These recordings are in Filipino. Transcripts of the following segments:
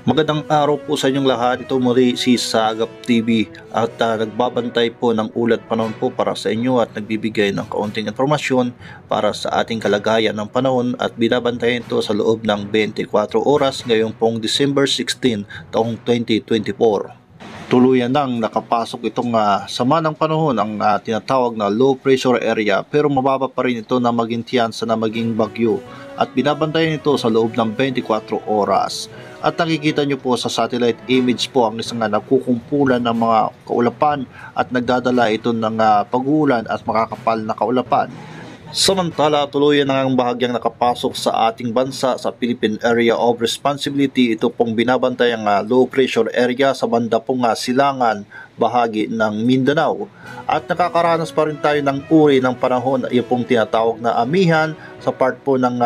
Magandang araw po sa inyong lahat. Ito muli si Sagap TV at nagbabantay po ng ulat panahon po para sa inyo at nagbibigay ng kaunting informasyon para sa ating kalagayan ng panahon at binabantayan ito sa loob ng 24 oras ngayong pong December 16 taong 2024. Tuluyan nang nakapasok itong sama ng panahon ang tinatawag na low pressure area, pero mababa pa rin ito na maging tiyansa na maging bagyo at binabantayan ito sa loob ng 24 oras. At nakikita nyo po sa satellite image po ang isang nagkukumpulan ng mga kaulapan at nagdadala ito ng pag-uulan at makakapal na kaulapan. Samantala, tuluyan ang bahagyang nakapasok sa ating bansa sa Philippine Area of Responsibility. Ito pong binabantay ang low pressure area sa banda pong silangan bahagi ng Mindanao. At nakakaranas pa rin tayo ng uri ng panahon, yung pong tinatawag na amihan sa part po ng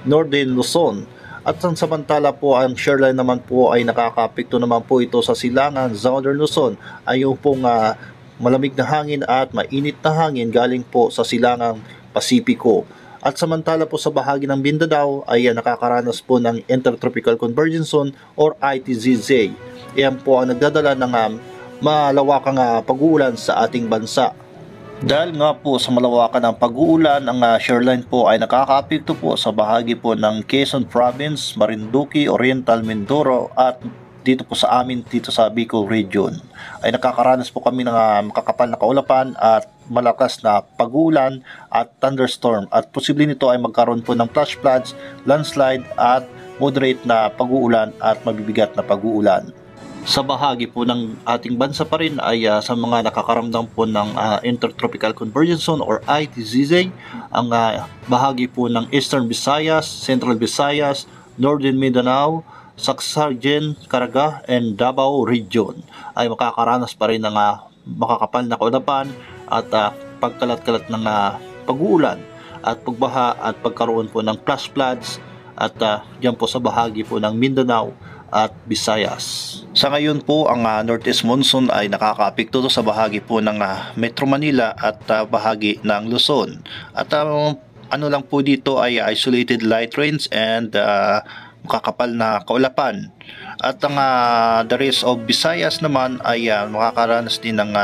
Northern Luzon. At samantala po ang shoreline naman po ay nakakapekto naman po ito sa silangan Southern Luzon ay yung pong malamig na hangin at mainit na hangin galing po sa silangang Pasipiko. At samantala po sa bahagi ng Mindanao ay nakakaranas po ng Intertropical Convergence Zone or ITZZ. Iyan po ang nagdadala ng malawakang pag-uulan sa ating bansa. Dahil nga po sa malawakan ng pag-uulan, ang shoreline po ay nakakaapekto po sa bahagi po ng Quezon Province, Marinduque, Oriental Mindoro at dito po sa amin dito sa Bicol Region. Ay nakakaranas po kami ng makakapal na kaulapan at malakas na pag-uulan at thunderstorm at posible nito ay magkaroon po ng flash floods, landslide at moderate na pag-uulan at mabibigat na pag-uulan. Sa bahagi po ng ating bansa pa rin ay sa mga nakakaramdam po ng Intertropical Convergence Zone or ITZZ, ang bahagi po ng Eastern Visayas, Central Visayas, Northern Mindanao, Saksargen, Caraga, and Davao Region ay makakaranas pa rin ng makakapal na kaulapan at pagkalat-kalat ng pag-uulan at pagbaha at pagkaroon po ng flash floods at diyan po sa bahagi po ng Mindanao at Visayas. Sa ngayon po, ang Northeast Monsoon ay nakakaapekto sa bahagi po ng Metro Manila at bahagi ng Luzon. At ano lang po dito ay isolated light rains and makakapal na kaulapan. At ang the rest of Visayas naman ay makakaranas din ng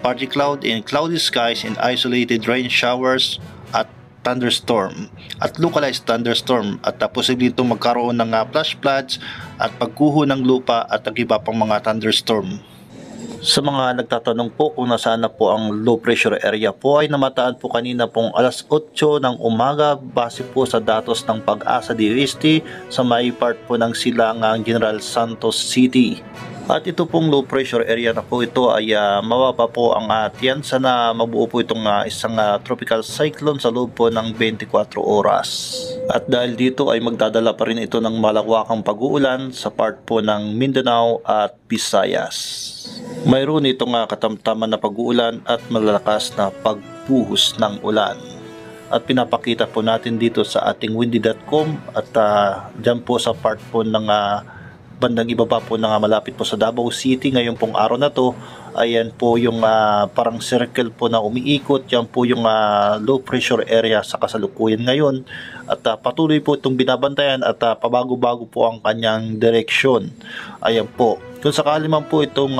partly cloud and cloudy skies and isolated rain showers at thunderstorm at localized thunderstorm at posible itong magkaroon ng flash floods at pagguho ng lupa at iba pang mga thunderstorm. Sa mga nagtatanong po kung nasaan na po ang low pressure area po ay namataan po kanina pong alas 8 ng umaga base po sa datos ng Pag-asa DOST sa may part po ng silangang General Santos City. At ito pong low pressure area na po ito ay mababa po ang tiyansa na mabuo po itong isang tropical cyclone sa loob po ng 24 oras. At dahil dito ay magdadala pa rin ito ng malawakang pag-uulan sa part po ng Mindanao at Visayas. Mayroon itong katamtaman na pag-uulan at malalakas na pagbuhos ng ulan. At pinapakita po natin dito sa ating windy.com at dyan po sa part po ng bandang ibaba po na malapit po sa Davao City ngayong pong araw na to. Ayan po yung parang circle po na umiikot. Yan po yung low pressure area sa kasalukuyan ngayon at patuloy po itong binabantayan at pabago-bago po ang kanyang direksyon. Ayan po, kung sakali man po itong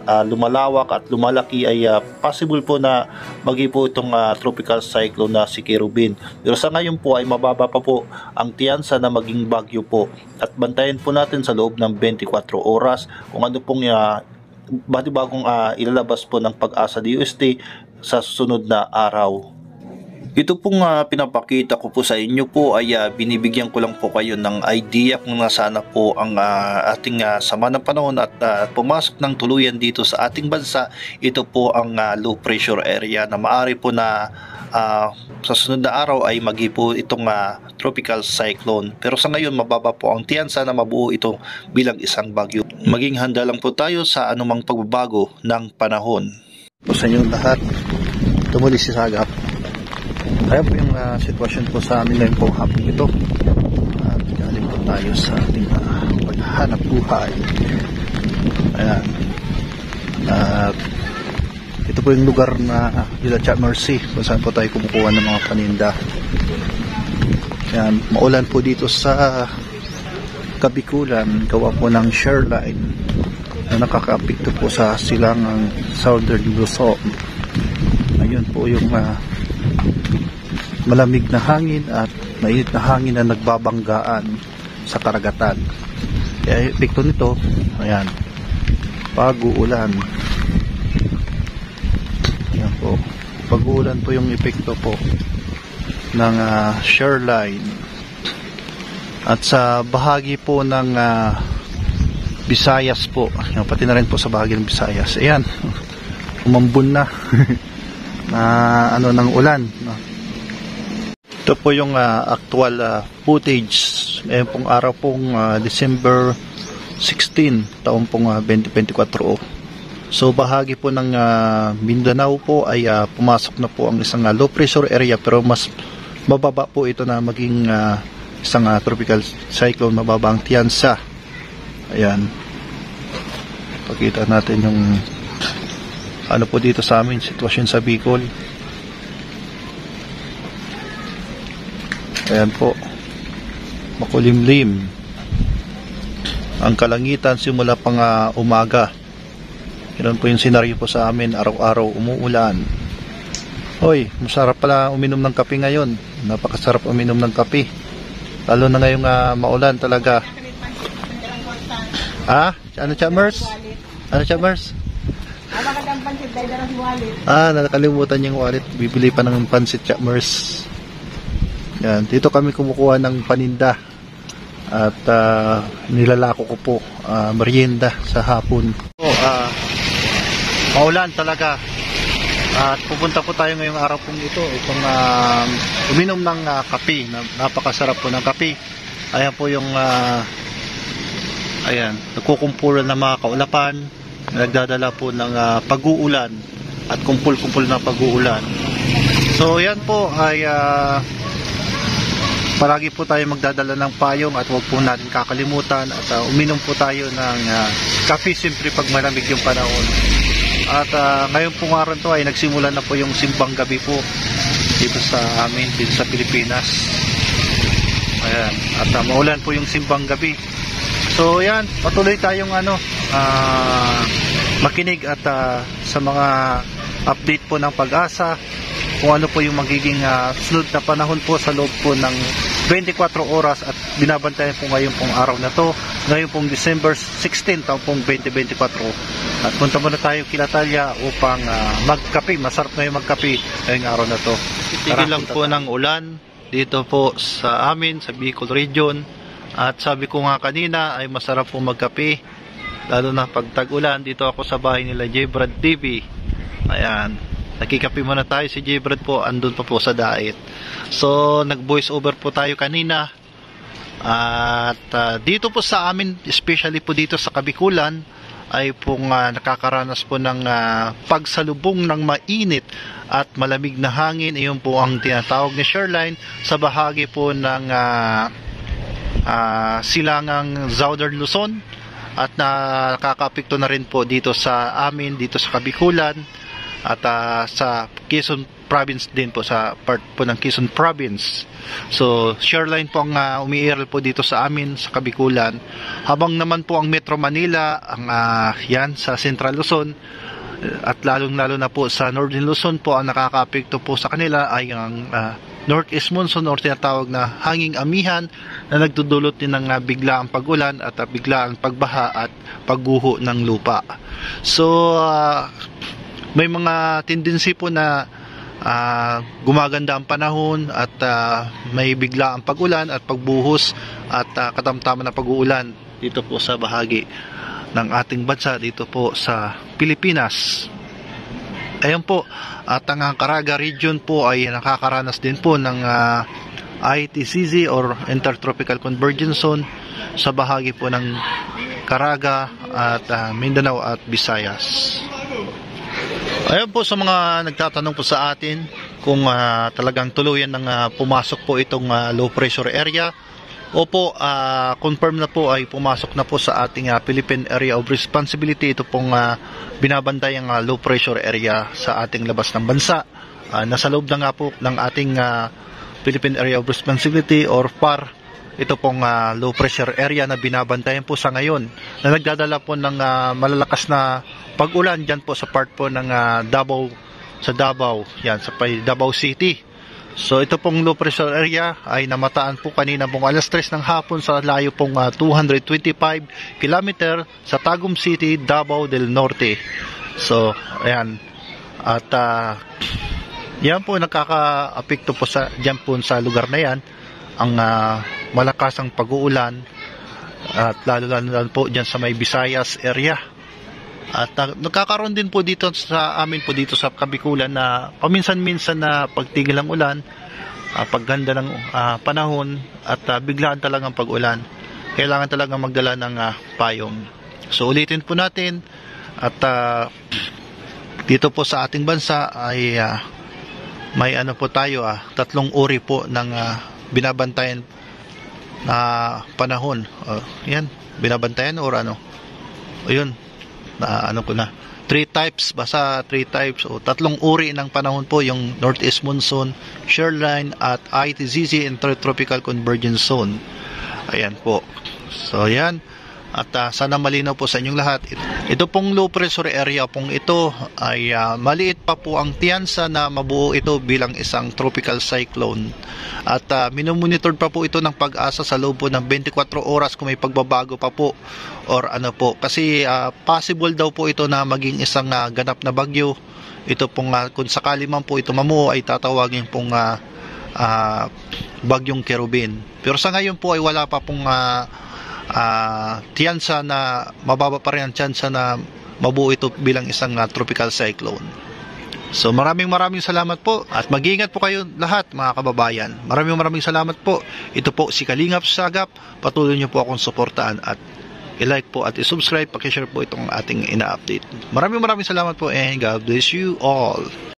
lumalawak at lumalaki ay possible po na magi po itong tropical cyclone na si Kerubin. Pero sa ngayon po ay mababa pa po ang tiyansa na maging bagyo po at bantayan po natin sa loob ng 24 oras kung ano pong bagong ilalabas po ng Pag-asa DOST sa susunod na araw. Ito pong pinapakita ko po sa inyo po ay binibigyan ko lang po kayo ng idea kung nasaan na po ang ating sama ng panahon at pumasok ng tuluyan dito sa ating bansa. Ito po ang low pressure area na maaari po na sa sunod na araw ay magi po itong tropical cyclone. Pero sa ngayon mababa po ang tiyansa na mabuo ito bilang isang bagyo. Maging handa lang po tayo sa anumang pagbabago ng panahon. Po sa inyong lahat, tumuli si Sagap. Ayan po yung sitwasyon po sa amin ngayon po hapon ito. At galing po tayo sa ating paghahanap buhay. Ayan. At ito po yung lugar na Villa Mercy kung saan po tayo kumukuha ng mga paninda. Ayan, maulan po dito sa Kabikulan, gawa po ng shoreline na nakakaapekto po sa silangang Southern Luzon. Ayun po yung malamig na hangin at mainit na hangin na nagbabanggaan sa karagatan. Kaya epekto nito, ayan, pag-uulan. Ayan po, pag-uulan po yung epekto po ng shoreline. At sa bahagi po ng Visayas po, ayan, pati na rin po sa bahagi ng Visayas, ayan, umambun na na ano ng ulan. Ito po yung actual footage ngayon pong araw pong December 16 taong pong 2024. So bahagi po ng Mindanao po ay pumasok na po ang isang low pressure area, pero mas mababa po ito na maging isang tropical cyclone, mababa ang Tiansa. Ayan, pakita natin yung ano po dito sa amin, sitwasyon sa Bicol. Ayan po, makulimlim ang kalangitan simula pang umaga. Yan po yung senaryo po sa amin, araw-araw umuulan. Hoy, masarap pala uminom ng kape ngayon. Napakasarap uminom ng kape, lalo na ngayong maulan talaga. Ano siya, Mers? Ano siya, Mers? Nakalimutan yung wallet. Bibili pa ng pansit siya, Mers. Yan, dito kami kumukuha ng paninda at nilalako ko po merienda sa hapon. Maulan talaga. At pupunta po tayo ngayong araw pong ito itong uminom ng kape. Napakasarap po ng kape. Ayan po yung ayan, nagkukumpulan ng mga kaulapan, nagdadala po ng pag-uulan at kumpul-kumpul na pag-uulan. So yan po ay palagi po tayo magdadala ng payong at huwag po natin kakalimutan at uminom po tayo ng kape siyempre pag malamig yung panahon. At ngayon pong araw to ay nagsimula na po yung simbang gabi po dito sa amin, dito sa Pilipinas. Ayan, at maulan po yung simbang gabi. So yan, patuloy tayong makinig at sa mga update po ng Pag-asa, kung ano po yung magiging sunod na panahon po sa loob po ng 24 oras at binabantayan po ngayon pong araw na to, ngayon pong December 16 taong pong 2024. At punta muna tayo kila Talya upang magkape. Masarap na yung magkape ngayong araw na to. Titigil lang po ng ulan dito po sa amin, sa Bicol region. At sabi ko nga kanina ay masarap po magkape, lalo na pag tag-ulan. Dito ako sa bahay nila J-Brad TV. Ayan, nakikape muna tayo. Si J-Brad po andun pa po sa diet. So nag voice over po tayo kanina. At dito po sa amin, especially po dito sa Kabikulan, ay pong nakakaranas po ng pagsalubong ng mainit at malamig na hangin. Iyon po ang tinatawag ni shoreline sa bahagi po ng silangang Southern Luzon, at nakakaapekto na rin po dito sa amin, dito sa Kabikulan at sa Quezon Province din po, sa part po ng Quezon Province. So shoreline po ang umiiral po dito sa amin sa Kabikulan, habang naman po ang Metro Manila ang yan sa Central Luzon at lalong-lalo na po sa Northern Luzon po, ang nakakaapekto po sa kanila ay ang Northeast Monsoon or tinatawag na hanging amihan na nagdudulot din ng biglaang pag-ulan at biglaang pagbaha at pagguho ng lupa. So may mga tendency po na gumaganda ang panahon at may biglaang pag-ulan at pagbuhos at katamtaman na pag-uulan dito po sa bahagi ng ating bansa, dito po sa Pilipinas. Ayan po, at ang Caraga region po ay nakakaranas din po ng ITCZ or Intertropical Convergence Zone sa bahagi po ng Caraga at Mindanao at Visayas. Ayan po, sa mga nagtatanong po sa atin kung talagang tuluyan ng pumasok po itong low pressure area. Opo, confirm na po ay pumasok na po sa ating Philippine Area of Responsibility. Ito pong binabantay ang low pressure area sa ating labas ng bansa. Nasa loob na nga po ng ating Philippine Area of Responsibility or PAR ito pong low pressure area na binabantayan po sa ngayon na nagdadala po ng malalakas na pag-ulan dyan po sa part po ng Davao, sa Davao, yan, sa Davao City. So ito pong low pressure area ay namataan po kanina pong alas 3 ng hapon sa layo pong 225 km sa Tagum City, Davao del Norte. So ayan, at yan po nakaka-apekto po sa dyan po sa lugar na yan ang malakasang pag-uulan, at lalo po dyan sa may Visayas area. At nagkakaroon din po dito sa amin po dito sa Kabikulan na paminsan-minsan na pagtigil ng ulan, pagganda ng panahon, at biglaan talagang pag-ulan. Kailangan talagang magdala ng payong. So ulitin po natin, at dito po sa ating bansa ay may ano po tayo, 3 uri po ng binabantayan na panahon. Yan, binabantayan or ano? O yun, na ano ko na 3 types, basta 3 types o 3 uri ng panahon po, yung Northeast Monsoon, Shoreline at ITZZ, Intertropical Convergence Zone. Ayan po. So yan, at sana malinaw po sa inyong lahat. Ito pong low pressure area pong ito ay maliit pa po ang tiyansa na mabuo ito bilang isang tropical cyclone, at minomonitor pa po ito ng Pag-asa sa loob po ng 24 oras kung may pagbabago pa po or ano po, kasi possible daw po ito na maging isang ganap na bagyo. Ito pong kung sakali man po ito mamuo ay tatawagin pong bagyong Kerubin. Pero sa ngayon po ay wala pa pong tiyansa na mababa pa rin ang tiyansa na mabuo ito bilang isang tropical cyclone. So maraming salamat po, at mag-iingat po kayo lahat mga kababayan. Maraming salamat po. Ito po si Kalingap Sagap. Patuloy niyo po akong suportaan at i-like po at i-subscribe, paki-share po itong ating ina-update. Maraming salamat po, and God bless you all.